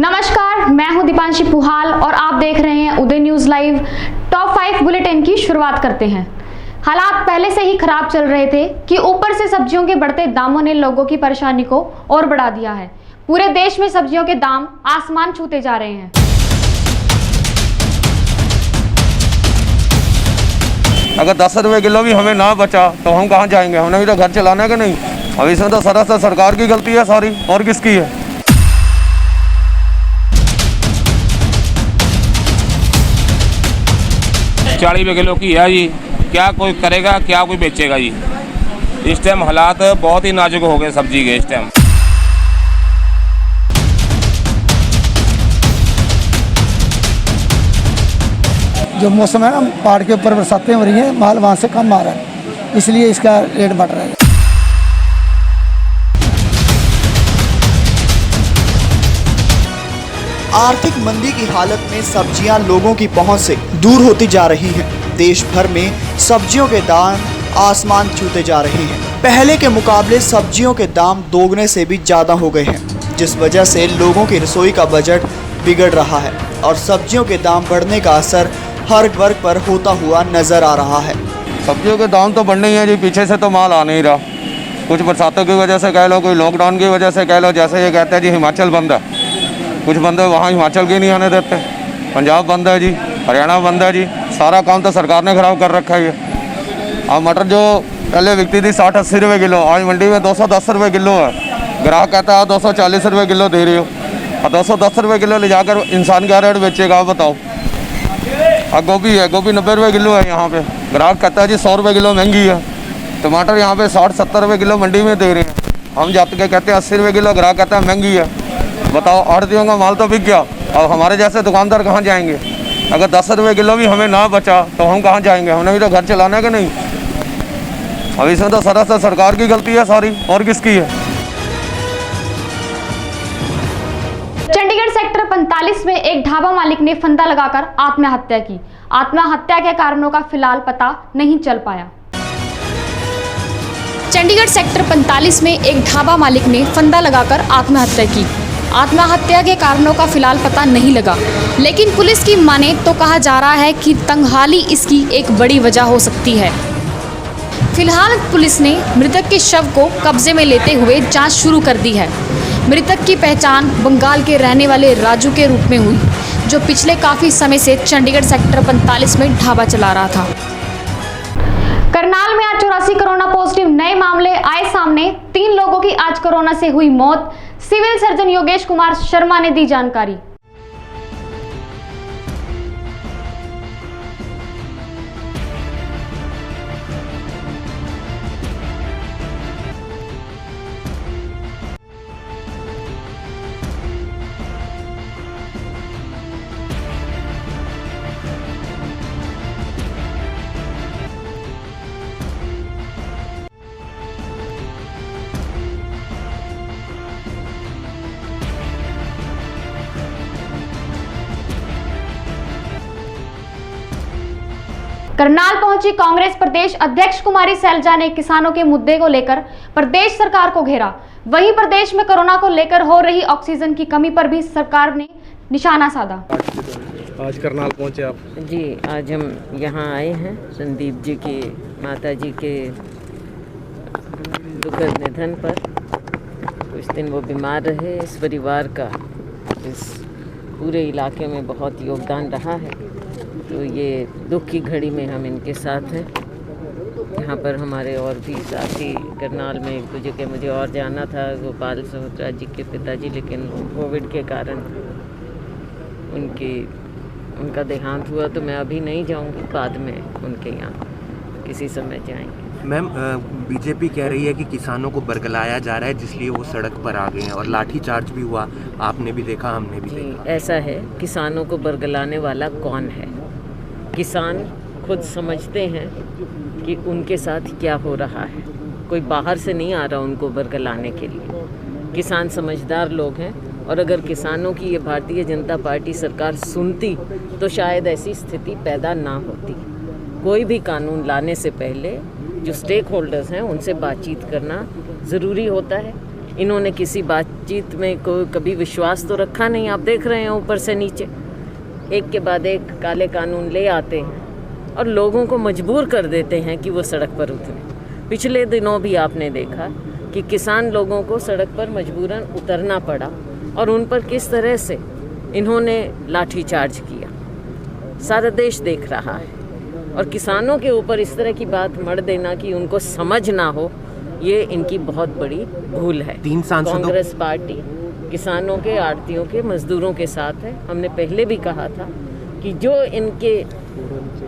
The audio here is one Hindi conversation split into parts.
नमस्कार, मैं हूं दीपांशी पुहाल और आप देख रहे हैं उदय न्यूज लाइव। टॉप 5 बुलेटिन की शुरुआत करते हैं। हालात पहले से ही खराब चल रहे थे कि ऊपर से सब्जियों के बढ़ते दामों ने लोगों की परेशानी को और बढ़ा दिया है। पूरे देश में सब्जियों के दाम आसमान छूते जा रहे हैं। अगर 10 रुपये किलो भी हमें ना बचा तो हम कहाँ जाएंगे? हमने भी तो घर चलाना है कि नहीं? अब इसमें तो सरासर सरकार की गलती है सारी, और किसकी है? ₹40 किलो की है जी। क्या कोई करेगा, क्या कोई बेचेगा जी? इस टाइम हालात बहुत ही नाजुक हो गए सब्जी के। इस टाइम जो मौसम है ना, पहाड़ के ऊपर बरसातें हो रही हैं, माल वहाँ से कम आ रहा है, इसलिए इसका रेट बढ़ रहा है। आर्थिक मंदी की हालत में सब्जियां लोगों की पहुंच से दूर होती जा रही हैं। देश भर में सब्जियों के दाम आसमान छूते जा रहे हैं। पहले के मुकाबले सब्जियों के दाम दोगुने से भी ज़्यादा हो गए हैं, जिस वजह से लोगों की रसोई का बजट बिगड़ रहा है और सब्जियों के दाम बढ़ने का असर हर वर्ग पर होता हुआ नजर आ रहा है। सब्जियों के दाम तो बढ़ने ही हैं जी, पीछे से तो माल आ नहीं रहा। कुछ बरसातों की वजह से कह लो, कोई लॉकडाउन की वजह से कह लो। जैसे ये कहते हैं जी हिमाचल बंद है, कुछ बंदे वहाँ हिमाचल के नहीं आने देते। पंजाब बंद है जी, हरियाणा बंद है जी। सारा काम तो सरकार ने ख़राब कर रखा है ये। अब मटर जो पहले बिकती थी 60-80 रुपये किलो, आज मंडी में 210 रुपये किलो है। ग्राहक कहता है 240 रुपये किलो दे रही हो, और 210 रुपये किलो ले जाकर इंसान क्या रेट बेचेगा आप बताओ? और गोभी है, गोभी 90 रुपये किलो है यहाँ पे। ग्राहक कहता है जी 100 रुपये किलो महंगी है। टमाटर यहाँ पे 60-70 रुपये किलो मंडी में दे रहे हैं। हम जाते के कहते हैं 80 रुपये किलो, ग्राहक कहता है महंगी है। बताओ, आढ़तियों का माल तो बिक गया, अब हमारे जैसे दुकानदार कहाँ जाएंगे? अगर 10 रुपये किलो भी हमें ना बचा तो हम कहाँ जाएंगे? हमने भी तो घर चलाना है कि नहीं? अब इसमें तो सरासर सरकार की गलती है सारी, और किसकी है? चंडीगढ़ सेक्टर 45 में एक ढाबा मालिक ने फंदा लगाकर आत्महत्या की। आत्महत्या के कारणों का फिलहाल पता नहीं चल पाया। चंडीगढ़ सेक्टर 45 में एक ढाबा मालिक ने फंदा लगाकर आत्महत्या की। आत्महत्या के कारणों का फिलहाल पता नहीं लगा, लेकिन पुलिस की माने तो कहा जा रहा है कि तंगहाली इसकी एक बड़ी वजह हो सकती है। फिलहाल पुलिस ने मृतक के शव को कब्जे में लेते हुए जांच शुरू कर दी है। मृतक की पहचान बंगाल के रहने वाले राजू के रूप में हुई, जो पिछले काफ़ी समय से चंडीगढ़ सेक्टर 45 में ढाबा चला रहा था। करनाल में आज 84 कोरोना पॉजिटिव नए मामले आए सामने। 3 लोगों की आज कोरोना से हुई मौत। सिविल सर्जन योगेश कुमार शर्मा ने दी जानकारी। करनाल पहुंची कांग्रेस प्रदेश अध्यक्ष कुमारी सैलजा ने किसानों के मुद्दे को लेकर प्रदेश सरकार को घेरा। वहीं प्रदेश में कोरोना को लेकर हो रही ऑक्सीजन की कमी पर भी सरकार ने निशाना साधा। आज करनाल पहुंचे आप? जी, आज हम यहाँ आए हैं संदीप जी की माता जी के दुखद निधन पर। कुछ दिन वो बीमार रहे। इस परिवार का इस पूरे इलाके में बहुत योगदान रहा है, तो ये दुख की घड़ी में हम इनके साथ हैं। यहाँ पर हमारे और भी साथी करनाल में एक दो जगह मुझे और जाना था, गोपाल सहोत्रा जी के पिताजी, लेकिन कोविड के कारण उनका देहांत हुआ, तो मैं अभी नहीं जाऊँगी, बाद में उनके यहाँ किसी समय जाएंगे। मैम, बीजेपी कह रही है कि किसानों को बरगलाया जा रहा है, जिसलिए वो सड़क पर आ गए हैं, और लाठीचार्ज भी हुआ। आपने भी देखा, हमने भी देखा। ऐसा है, किसानों को बरगलाने वाला कौन है? किसान खुद समझते हैं कि उनके साथ क्या हो रहा है। कोई बाहर से नहीं आ रहा उनको बरगलाने के लिए। किसान समझदार लोग हैं, और अगर किसानों की ये भारतीय जनता पार्टी सरकार सुनती तो शायद ऐसी स्थिति पैदा ना होती। कोई भी कानून लाने से पहले जो स्टेक होल्डर्स हैं उनसे बातचीत करना ज़रूरी होता है। इन्होंने किसी बातचीत में कभी विश्वास तो रखा नहीं। आप देख रहे हैं ऊपर से नीचे एक के बाद एक काले कानून ले आते हैं और लोगों को मजबूर कर देते हैं कि वो सड़क पर उतरें। पिछले दिनों भी आपने देखा कि किसान लोगों को सड़क पर मजबूरन उतरना पड़ा और उन पर किस तरह से इन्होंने लाठीचार्ज किया। सारा देश देख रहा है और किसानों के ऊपर इस तरह की बात मढ़ देना कि उनको समझ ना हो, ये इनकी बहुत बड़ी भूल है। 3 सांसदों कांग्रेस पार्टी किसानों के, आड़तियों के, मजदूरों के साथ है। हमने पहले भी कहा था कि जो इनके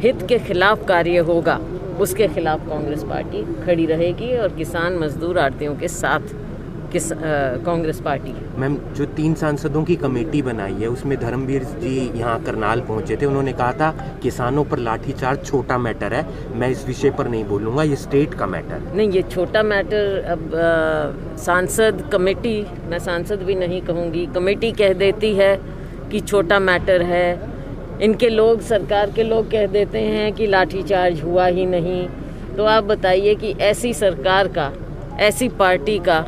हित के खिलाफ कार्य होगा उसके खिलाफ कांग्रेस पार्टी खड़ी रहेगी और किसान, मजदूर, आड़तियों के साथ कांग्रेस पार्टी है। मैम, जो 3 सांसदों की कमेटी बनाई है उसमें धर्मवीर जी यहाँ करनाल पहुँचे थे। उन्होंने कहा था किसानों पर लाठीचार्ज छोटा मैटर है, मैं इस विषय पर नहीं बोलूँगा, ये स्टेट का मैटर है। नहीं, ये छोटा मैटर अब सांसद कमेटी, मैं सांसद भी नहीं कहूँगी, कमेटी कह देती है कि छोटा मैटर है। इनके लोग, सरकार के लोग कह देते हैं कि लाठीचार्ज हुआ ही नहीं। तो आप बताइए कि ऐसी सरकार का, ऐसी पार्टी का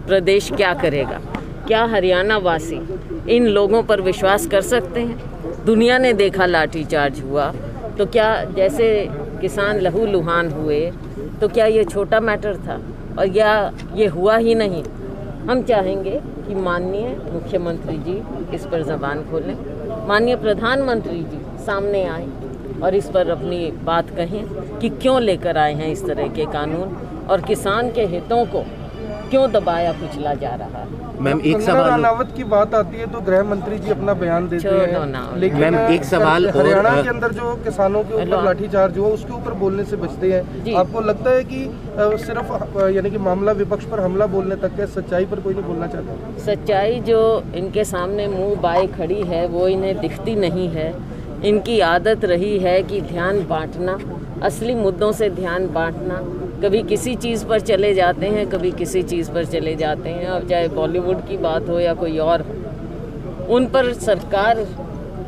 प्रदेश क्या करेगा? क्या हरियाणा वासी इन लोगों पर विश्वास कर सकते हैं? दुनिया ने देखा लाठीचार्ज हुआ, तो क्या जैसे किसान लहूलुहान हुए, तो क्या ये छोटा मैटर था? और या ये हुआ ही नहीं? हम चाहेंगे कि माननीय मुख्यमंत्री जी इस पर ज़बान खोलें, माननीय प्रधानमंत्री जी सामने आए और इस पर अपनी बात कहें कि क्यों लेकर आए हैं इस तरह के कानून और किसान के हितों को क्यों दबाया कुचला जा रहा है। मैम, एक कंगना सवाल रनावत की बात आती है तो गृह मंत्री जी अपना बयान देते हैं, लेकिन मैम, एक सवाल और हरियाणा के अंदर जो किसानों के ऊपर लाठीचार्ज हुआ उसके ऊपर बोलने से बचते हैं। आपको लगता है कि सिर्फ यानी कि मामला विपक्ष पर हमला बोलने तक है, सच्चाई पर कोई नहीं बोलना चाहता? सच्चाई जो इनके सामने मुंह बाए खड़ी है वो इन्हें दिखती नहीं है। इनकी आदत रही है कि ध्यान बांटना, असली मुद्दों से ध्यान बांटना। कभी किसी चीज़ पर चले जाते हैं, कभी किसी चीज़ पर चले जाते हैं, अब चाहे बॉलीवुड की बात हो या कोई और हो। उन पर सरकार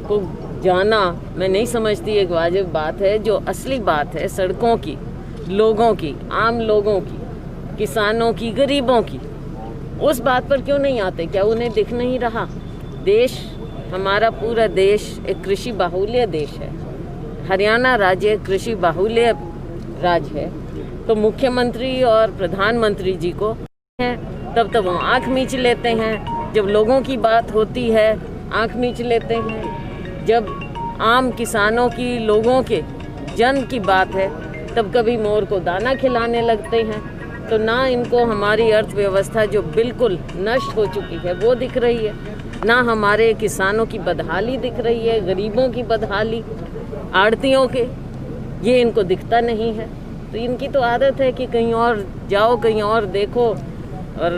को जाना मैं नहीं समझती एक वाजिब बात है। जो असली बात है सड़कों की, लोगों की, आम लोगों की, किसानों की, गरीबों की, उस बात पर क्यों नहीं आते? क्या उन्हें दिख नहीं रहा? देश, हमारा पूरा देश एक कृषि बाहुल्य देश है। हरियाणा राज्य कृषि बाहुल्य राज्य है। तो मुख्यमंत्री और प्रधानमंत्री जी को हैं तब वो आँख मींच लेते हैं। जब लोगों की बात होती है आँख मींच लेते हैं। जब आम किसानों की, लोगों के, जन की बात है तब कभी मोर को दाना खिलाने लगते हैं। तो ना इनको हमारी अर्थव्यवस्था जो बिल्कुल नष्ट हो चुकी है वो दिख रही है, ना हमारे किसानों की बदहाली दिख रही है, गरीबों की बदहाली, आड़तियों के, ये इनको दिखता नहीं है। तो इनकी तो आदत है कि कहीं और जाओ, कहीं और देखो और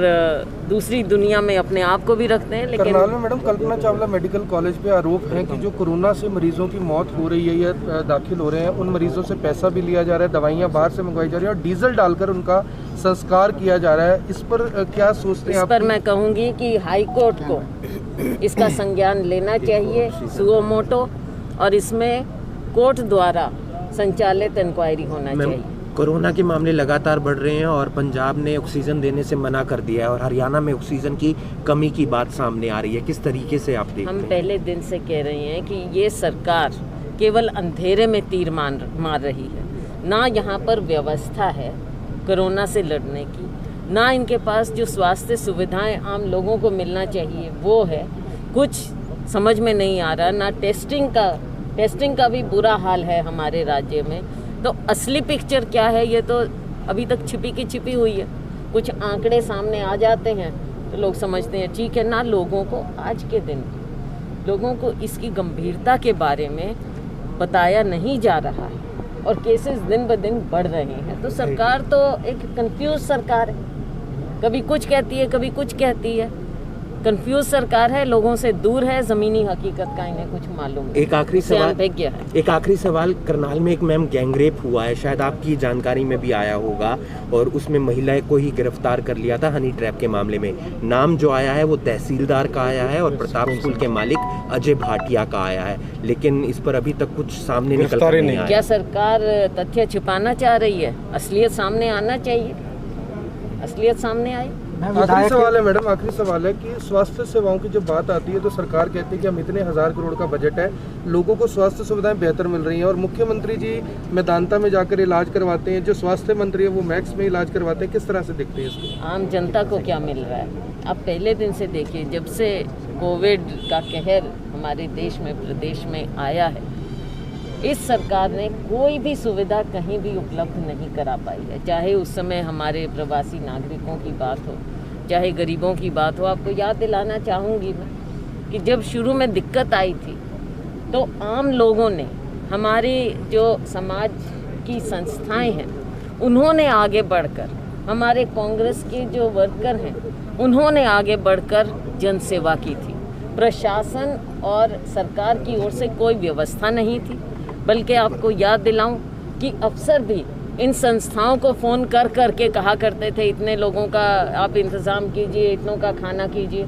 दूसरी दुनिया में अपने आप को भी रखते हैं। लेकिन करनाल में madam Kalpana Chawla medical college पे आरोप है कि जो कोरोना से मरीजों की मौत हो रही है या दाखिल हो रहे हैं, उन मरीजों से पैसा भी लिया जा रहा है, दवाइयाँ बाहर से मंगवाई जा रही है और डीजल डालकर उनका संस्कार किया जा रहा है। इस पर क्या सोचते हैं आप? इस पर मैं कहूँगी कि हाई कोर्ट को इसका संज्ञान लेना चाहिए सुओ मोटो, और इसमें कोर्ट द्वारा संचालित इंक्वायरी होना चाहिए। कोरोना के मामले लगातार बढ़ रहे हैं और पंजाब ने ऑक्सीजन देने से मना कर दिया है और हरियाणा में ऑक्सीजन की कमी की बात सामने आ रही है। किस तरीके से आप देखते हैं? हम पहले दिन से कह रहे हैं कि ये सरकार केवल अंधेरे में तीर मार रही है। ना यहाँ पर व्यवस्था है कोरोना से लड़ने की, ना इनके पास जो स्वास्थ्य सुविधाएं आम लोगों को मिलना चाहिए वो है, कुछ समझ में नहीं आ रहा। ना टेस्टिंग का भी बुरा हाल है हमारे राज्य में। तो असली पिक्चर क्या है ये तो अभी तक छिपी की छिपी हुई है। कुछ आंकड़े सामने आ जाते हैं तो लोग समझते हैं ठीक है। ना लोगों को आज के दिन लोगों को इसकी गंभीरता के बारे में बताया नहीं जा रहा है और केसेस दिन ब दिन बढ़ रहे हैं। तो सरकार तो एक कंफ्यूज सरकार है, कभी कुछ कहती है कभी कुछ कहती है। कंफ्यूज सरकार है, लोगों से दूर है, ज़मीनी हकीकत का इन्हें कुछ मालूम नहीं। एक आखिरी सवाल, करनाल में एक मैम गैंगरेप हुआ है, शायद आपकी जानकारी में भी आया होगा, और उसमें महिला को ही गिरफ्तार कर लिया था हनी ट्रैप के मामले में। नाम जो आया है वो तहसीलदार का आया है और प्रताप स्कूल के मालिक अजय भाटिया का आया है, लेकिन इस पर अभी तक कुछ सामने निकल कर नहीं आया। क्या सरकार तथ्य छिपाना चाह रही है? असलियत सामने आना चाहिए, असलियत सामने आए। आखिरी सवाल है मैडम, आखिरी सवाल है कि स्वास्थ्य सेवाओं की जब बात आती है तो सरकार कहती है कि हम इतने 1000 करोड़ का बजट है, लोगों को स्वास्थ्य सुविधाएं बेहतर मिल रही हैं और मुख्यमंत्री जी मेदांता में जाकर इलाज करवाते हैं, जो स्वास्थ्य मंत्री है वो मैक्स में इलाज करवाते हैं। किस तरह से देखते हैं इसको? आम जनता को क्या मिल रहा है? आप पहले दिन से देखिए, जब से कोविड का कहर हमारे देश में, प्रदेश में आया है, इस सरकार ने कोई भी सुविधा कहीं भी उपलब्ध नहीं करा पाई है। चाहे उस समय हमारे प्रवासी नागरिकों की बात हो, चाहे गरीबों की बात हो। आपको याद दिलाना चाहूँगी मैं कि जब शुरू में दिक्कत आई थी तो आम लोगों ने, हमारे जो समाज की संस्थाएं हैं, उन्होंने आगे बढ़कर, हमारे कांग्रेस के जो वर्कर हैं, उन्होंने आगे बढ़कर जन सेवा की थी। प्रशासन और सरकार की ओर से कोई व्यवस्था नहीं थी, बल्कि आपको याद दिलाऊं कि अफसर भी इन संस्थाओं को फ़ोन कर कर के कहा करते थे, इतने लोगों का आप इंतज़ाम कीजिए, इतनों का खाना कीजिए।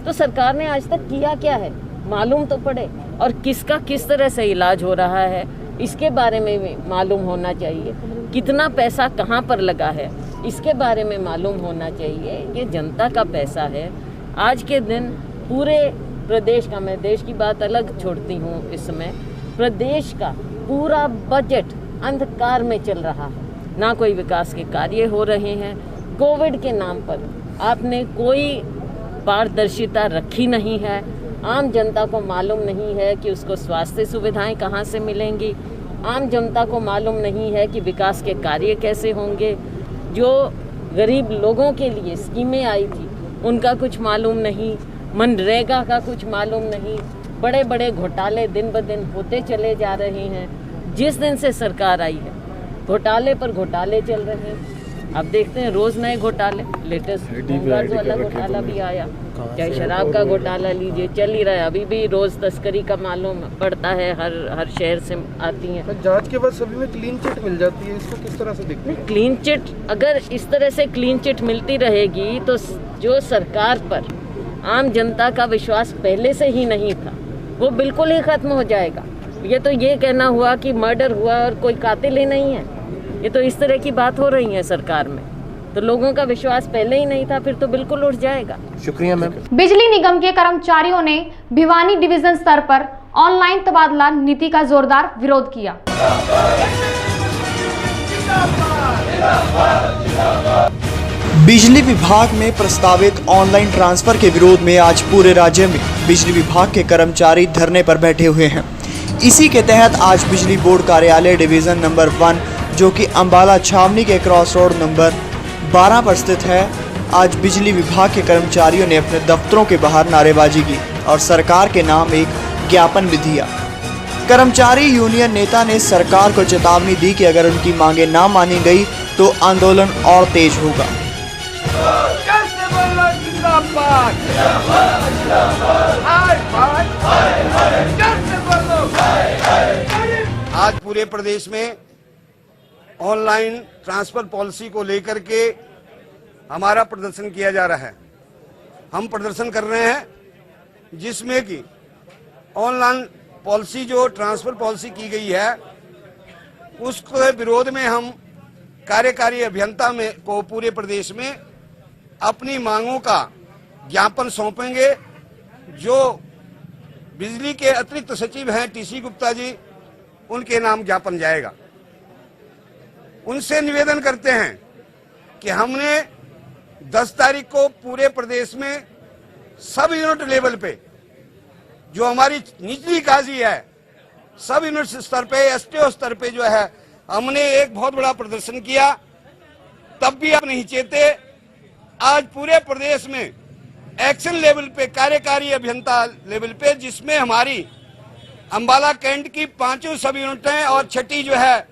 तो सरकार ने आज तक किया क्या है, मालूम तो पड़े, और किसका किस तरह से इलाज हो रहा है इसके बारे में भी मालूम होना चाहिए। कितना पैसा कहाँ पर लगा है इसके बारे में मालूम होना चाहिए। ये जनता का पैसा है। आज के दिन पूरे प्रदेश का, मैं देश की बात अलग छोड़ती हूँ, इस समय प्रदेश का पूरा बजट अंधकार में चल रहा है, ना कोई विकास के कार्य हो रहे हैं। कोविड के नाम पर आपने कोई पारदर्शिता रखी नहीं है। आम जनता को मालूम नहीं है कि उसको स्वास्थ्य सुविधाएं कहां से मिलेंगी। आम जनता को मालूम नहीं है कि विकास के कार्य कैसे होंगे। जो गरीब लोगों के लिए स्कीमें आई थी उनका कुछ मालूम नहीं, मनरेगा का कुछ मालूम नहीं। बड़े बड़े घोटाले दिन ब दिन होते चले जा रहे हैं। जिस दिन से सरकार आई है घोटाले पर घोटाले चल रहे हैं। अब देखते हैं रोज नए घोटाले, लेटेस्ट होमगार्ड्स वाला घोटाला भी आया, चाहे शराब का घोटाला लीजिए, चल ही रहा है। अभी भी रोज तस्करी का मालूम पड़ता है, हर शहर से आती हैं। जांच के बाद सभी में क्लीन चिट मिल जाती है, इसको किस तरह से देखते हैं? क्लीन चिट, अगर इस तरह से क्लीन चिट मिलती रहेगी तो जो सरकार पर आम जनता का विश्वास पहले से ही नहीं था वो बिल्कुल ही खत्म हो जाएगा। ये तो ये कहना हुआ कि मर्डर हुआ और कोई कातिल ही नहीं है, ये तो इस तरह की बात हो रही है सरकार में। तो लोगों का विश्वास पहले ही नहीं था, फिर तो बिल्कुल उठ जाएगा। शुक्रिया मैम। बिजली निगम के कर्मचारियों ने भिवानी डिवीजन स्तर पर ऑनलाइन तबादला नीति का जोरदार विरोध किया। बिजली विभाग में प्रस्तावित ऑनलाइन ट्रांसफर के विरोध में आज पूरे राज्य में बिजली विभाग के कर्मचारी धरने पर बैठे हुए हैं। इसी के तहत आज बिजली बोर्ड कार्यालय डिवीजन नंबर 1, जो कि अंबाला छावनी के क्रॉस रोड नंबर 12 पर स्थित है, आज बिजली विभाग के कर्मचारियों ने अपने दफ्तरों के बाहर नारेबाजी की और सरकार के नाम एक ज्ञापन भी दिया। कर्मचारी यूनियन नेता ने सरकार को चेतावनी दी कि अगर उनकी मांगें ना मानी गई तो आंदोलन और तेज होगा। आज पूरे प्रदेश में ऑनलाइन ट्रांसफर पॉलिसी को लेकर के हमारा प्रदर्शन किया जा रहा है। हम प्रदर्शन कर रहे हैं जिसमें कि ऑनलाइन पॉलिसी, जो ट्रांसफर पॉलिसी की गई है, उसके विरोध में हम कार्यकारी अभियंता में को पूरे प्रदेश में अपनी मांगों का ज्ञापन सौंपेंगे। जो बिजली के अतिरिक्त सचिव हैं टीसी गुप्ता जी, उनके नाम ज्ञापन जाएगा। उनसे निवेदन करते हैं कि हमने 10 तारीख को पूरे प्रदेश में सब यूनिट लेवल पे, जो हमारी निचली काजी है, सब यूनिट स्तर पे, एसटीओ स्तर पे जो है, हमने एक बहुत बड़ा प्रदर्शन किया। तब भी आप नहीं चेते। आज पूरे प्रदेश में एक्शन लेवल पे, कार्यकारी अभियंता लेवल पे, जिसमें हमारी अंबाला कैंट की 5 सब यूनिटें और 6ठी जो है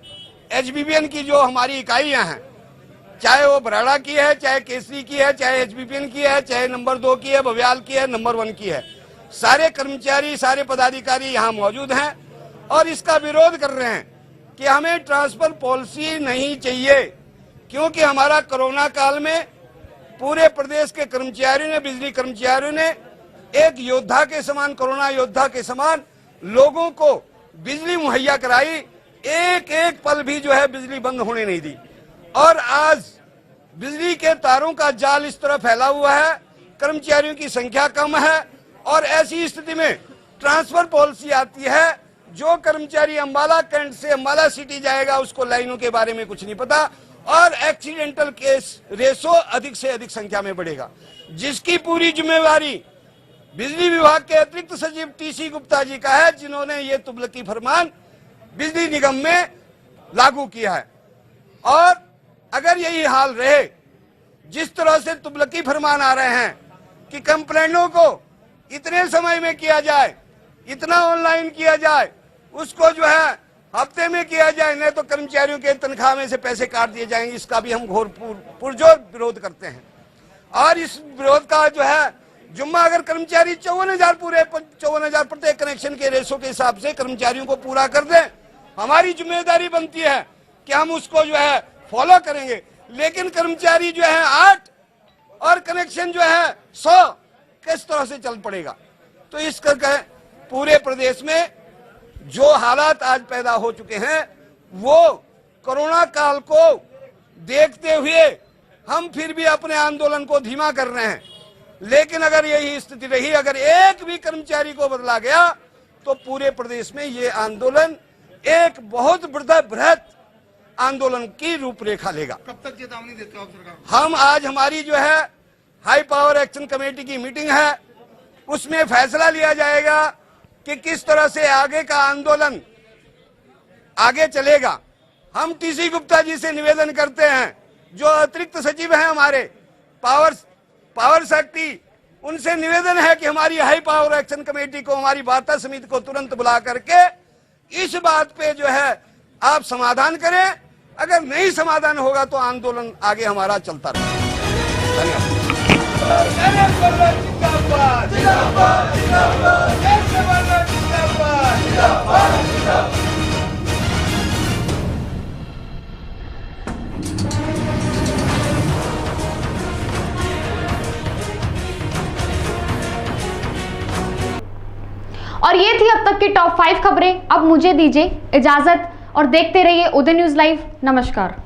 एचबीपीएन की जो हमारी इकाइयां हैं, चाहे वो बराड़ा की है, चाहे केसरी की है, चाहे एचबीपीएन की है, चाहे नंबर 2 की है, बव्याल की है, नंबर 1 की है, सारे कर्मचारी, सारे पदाधिकारी यहाँ मौजूद हैं और इसका विरोध कर रहे हैं कि हमें ट्रांसफर पॉलिसी नहीं चाहिए। क्योंकि हमारा कोरोना काल में पूरे प्रदेश के कर्मचारियों ने, बिजली कर्मचारियों ने एक योद्धा के समान, कोरोना योद्धा के समान लोगों को बिजली मुहैया कराई। एक एक पल भी जो है बिजली बंद होने नहीं दी। और आज बिजली के तारों का जाल इस तरह फैला हुआ है, कर्मचारियों की संख्या कम है और ऐसी स्थिति में ट्रांसफर पॉलिसी आती है, जो कर्मचारी अंबाला कैंट से अंबाला सिटी जाएगा उसको लाइनों के बारे में कुछ नहीं पता और एक्सीडेंटल केस रेशो अधिक से अधिक संख्या में बढ़ेगा, जिसकी पूरी जिम्मेवारी बिजली विभाग के अतिरिक्त सचिव टीसी गुप्ता जी का है, जिन्होंने ये तुगलकी फरमान बिजली निगम में लागू किया है। और अगर यही हाल रहे, जिस तरह से तुगलकी फरमान आ रहे हैं कि कंप्लेंटों को इतने समय में किया जाए, इतना ऑनलाइन किया जाए, उसको जो है हफ्ते में किया जाए, नहीं तो कर्मचारियों के तनख्वाह में से पैसे काट दिए जाएंगे, इसका भी हम घोर पुरजोर विरोध करते हैं। और इस विरोध का जो है जुम्मा अगर कर्मचारी 54,000 पूरे 54,000 प्रत्येक कनेक्शन के रेशो के हिसाब से कर्मचारियों को पूरा कर दें, हमारी जिम्मेदारी बनती है कि हम उसको जो है फॉलो करेंगे। लेकिन कर्मचारी जो है 8 और कनेक्शन जो है 100, किस तरह से चल पड़ेगा? तो इस करके पूरे प्रदेश में जो हालात आज पैदा हो चुके हैं, वो कोरोना काल को देखते हुए हम फिर भी अपने आंदोलन को धीमा कर रहे हैं। लेकिन अगर यही स्थिति रही, अगर एक भी कर्मचारी को बदला गया, तो पूरे प्रदेश में ये आंदोलन एक बहुत बृहत आंदोलन की रूपरेखा लेगा। कब तक चेतावनी देते हो आप सरकार? हम आज हमारी जो है हाई पावर एक्शन कमेटी की मीटिंग है, उसमें फैसला लिया जाएगा कि किस तरह से आगे का आंदोलन आगे चलेगा। हम टीसी गुप्ता जी से निवेदन करते हैं, जो अतिरिक्त सचिव हैं हमारे पावर सेक्रेटरी, उनसे निवेदन है कि हमारी हाई पावर एक्शन कमेटी को, हमारी वार्ता समिति को तुरंत बुला करके इस बात पे जो है आप समाधान करें। अगर नहीं समाधान होगा तो आंदोलन आगे हमारा चलता रहेगा। धन्यवाद। और ये थी अब तक की टॉप 5 खबरें। अब मुझे दीजिए इजाजत और देखते रहिए उदय न्यूज़ लाइव। नमस्कार।